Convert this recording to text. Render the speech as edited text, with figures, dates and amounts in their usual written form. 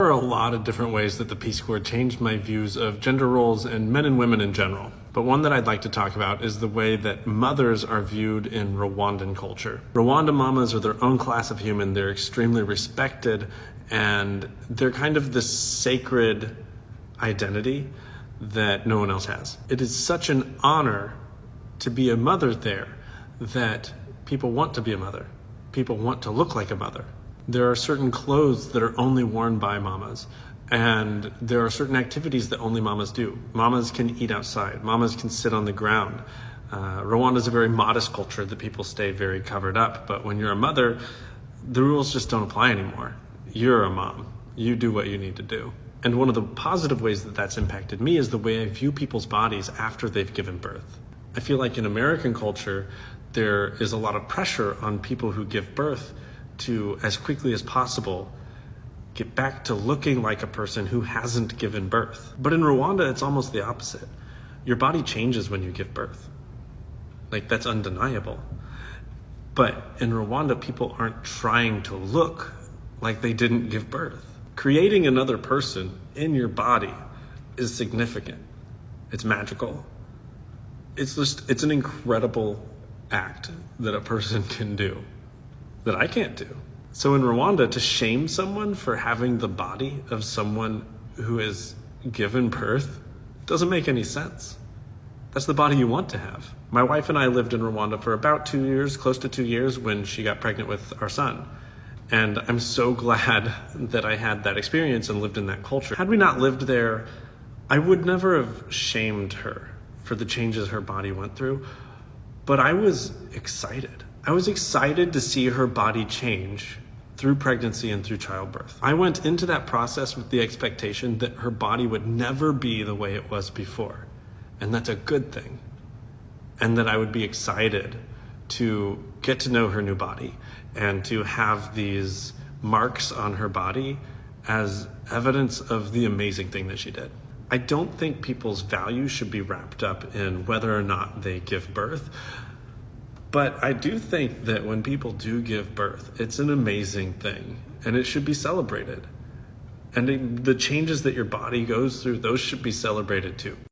There are a lot of different ways that the Peace Corps changed my views of gender roles and men and women in general. But one that I'd like to talk about is the way that mothers are viewed in Rwandan culture. Rwanda mamas are their own class of human. They're extremely respected, and they're kind of this sacred identity that no one else has. It is such an honor to be a mother there that people want to be a mother. People want to look like a mother. There are certain clothes that are only worn by mamas, and there are certain activities that only mamas do. Mamas can eat outside. Mamas can sit on the ground. Rwanda is a very modest culture that people stay very covered up, but when you're a mother, the rules just don't apply anymore. You're a mom. You do what you need to do. And one of the positive ways that that's impacted me is the way I view people's bodies after they've given birth. I feel like in American culture, there is a lot of pressure on people who give birth to, as quickly as possible, get back to looking like a person who hasn't given birth. But in Rwanda, it's almost the opposite. Your body changes when you give birth. Like, that's undeniable. But in Rwanda, people aren't trying to look like they didn't give birth. Creating another person in your body is significant. It's magical. It's an incredible act that a person can do that I can't do. So in Rwanda, to shame someone for having the body of someone who has given birth doesn't make any sense. That's the body you want to have. My wife and I lived in Rwanda for about 2 years, close to 2 years, when she got pregnant with our son. And I'm so glad that I had that experience and lived in that culture. Had we not lived there, I would never have shamed her for the changes her body went through. But I was excited. I was excited to see her body change through pregnancy and through childbirth. I went into that process with the expectation that her body would never be the way it was before. And that's a good thing. And that I would be excited to get to know her new body and to have these marks on her body as evidence of the amazing thing that she did. I don't think people's values should be wrapped up in whether or not they give birth. But I do think that when people do give birth, it's an amazing thing and it should be celebrated. And the changes that your body goes through, those should be celebrated too.